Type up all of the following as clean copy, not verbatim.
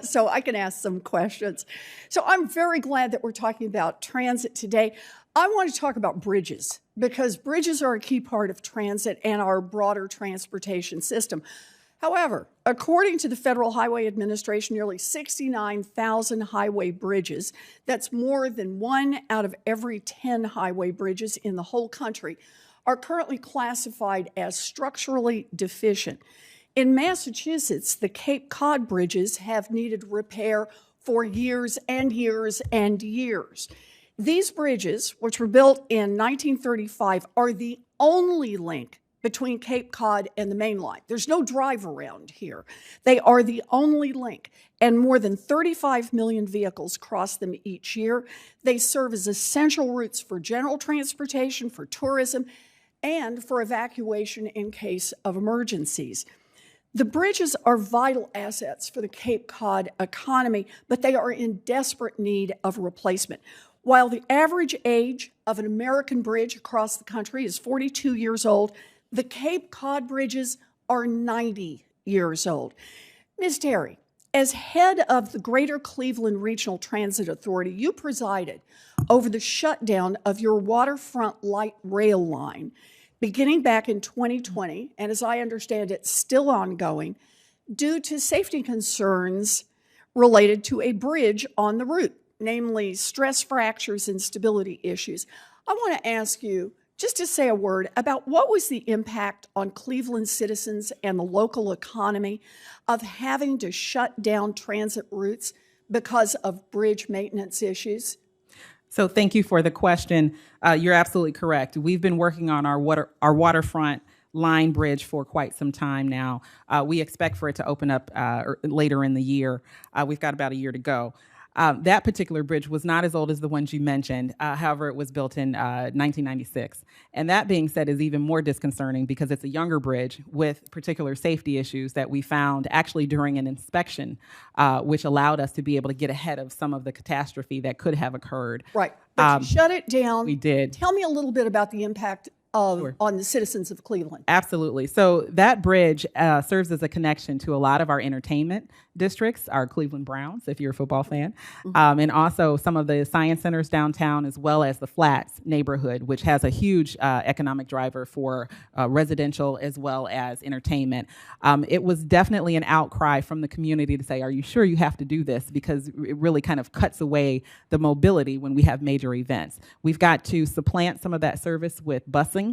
so I can ask some questions. So I'm very glad that we're talking about transit today. I want to talk about bridges because bridges are a key part of transit and our broader transportation system. However, according to the Federal Highway Administration, nearly 69,000 highway bridges, that's more than 1 out of every 10 highway bridges in the whole country, are currently classified as structurally deficient. In Massachusetts, the Cape Cod bridges have needed repair for years and years and years. These bridges, which were built in 1935, are the only link between Cape Cod and the main line. There's no drive around here. They are the only link, and more than 35 million vehicles cross them each year. They serve as essential routes for general transportation, for tourism, and for evacuation in case of emergencies. The bridges are vital assets for the Cape Cod economy, but they are in desperate need of replacement. While the average age of an American bridge across the country is 42 years old, the Cape Cod bridges are 90 years old. Ms. Terry, as head of the Greater Cleveland Regional Transit Authority, you presided over the shutdown of your waterfront light rail line beginning back in 2020, and as I understand it, still ongoing, due to safety concerns related to a bridge on the route, namely stress fractures and stability issues. I want to ask you just to say a word about what was the impact on Cleveland citizens and the local economy of having to shut down transit routes because of bridge maintenance issues? So thank you for the question. You're absolutely correct. We've been working on our waterfront line bridge for quite some time now. We expect for it to open up later in the year. We've got about a year to go. That particular bridge was not as old as the ones you mentioned. However, it was built in 1996. And that being said is even more disconcerting because it's a younger bridge with particular safety issues that we found actually during an inspection, which allowed us to be able to get ahead of some of the catastrophe that could have occurred. Right. But you shut it down. We did. Tell me a little bit about the impact on the citizens of Cleveland. Absolutely. So that bridge serves as a connection to a lot of our entertainment districts, our Cleveland Browns, if you're a football fan, and also some of the science centers downtown, as well as the Flats neighborhood, which has a huge economic driver for residential as well as entertainment. It was definitely an outcry from the community to say, are you sure you have to do this? Because it really kind of cuts away the mobility when we have major events. We've got to supplant some of that service with busing.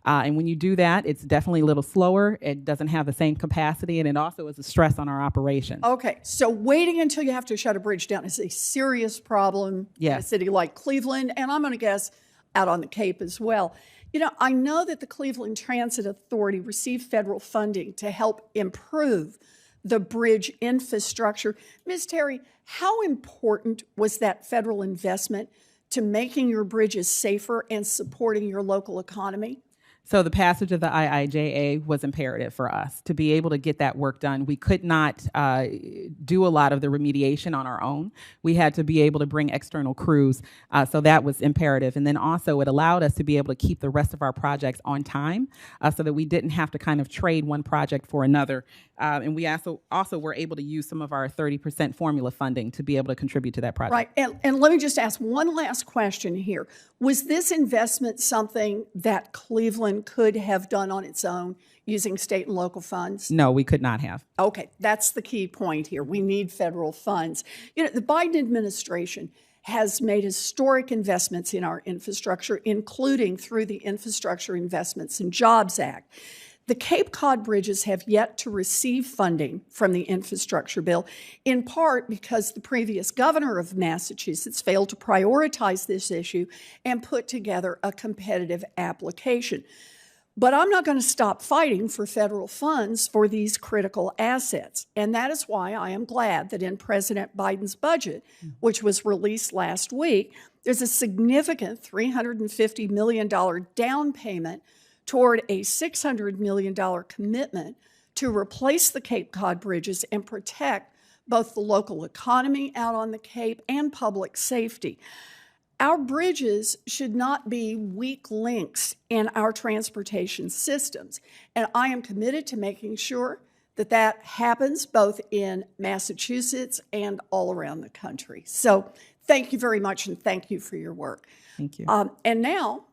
And when you do that, it's definitely a little slower. It doesn't have the same capacity, and it also is a stress on our operation. Okay, so waiting until you have to shut a bridge down is a serious problem in a city like Cleveland, and I'm going to guess out on the Cape as well. You know, I know that the Cleveland Transit Authority received federal funding to help improve the bridge infrastructure. Ms. Terry, how important was that federal investment to making your bridges safer and supporting your local economy? So the passage of the IIJA was imperative for us to be able to get that work done. We could not do a lot of the remediation on our own. We had to be able to bring external crews. So that was imperative. And then also it allowed us to be able to keep the rest of our projects on time so that we didn't have to kind of trade one project for another. And we also were able to use some of our 30% formula funding to be able to contribute to that project. Right. And let me just ask one last question here. Was this investment something that Cleveland could have done on its own using state and local funds? No, we could not have. Okay, that's the key point here. We need federal funds. You know, the Biden administration has made historic investments in our infrastructure, including through the Infrastructure Investments and Jobs Act. The Cape Cod bridges have yet to receive funding from the infrastructure bill, in part because the previous governor of Massachusetts failed to prioritize this issue and put together a competitive application. But I'm not going to stop fighting for federal funds for these critical assets. And that is why I am glad that in President Biden's budget, which was released last week, there's a significant $350 million down payment toward a $600 million commitment to replace the Cape Cod bridges and protect both the local economy out on the Cape and public safety. Our bridges should not be weak links in our transportation systems, and I am committed to making sure that happens both in Massachusetts and all around the country. So thank you very much, and thank you for your work. Thank you. And now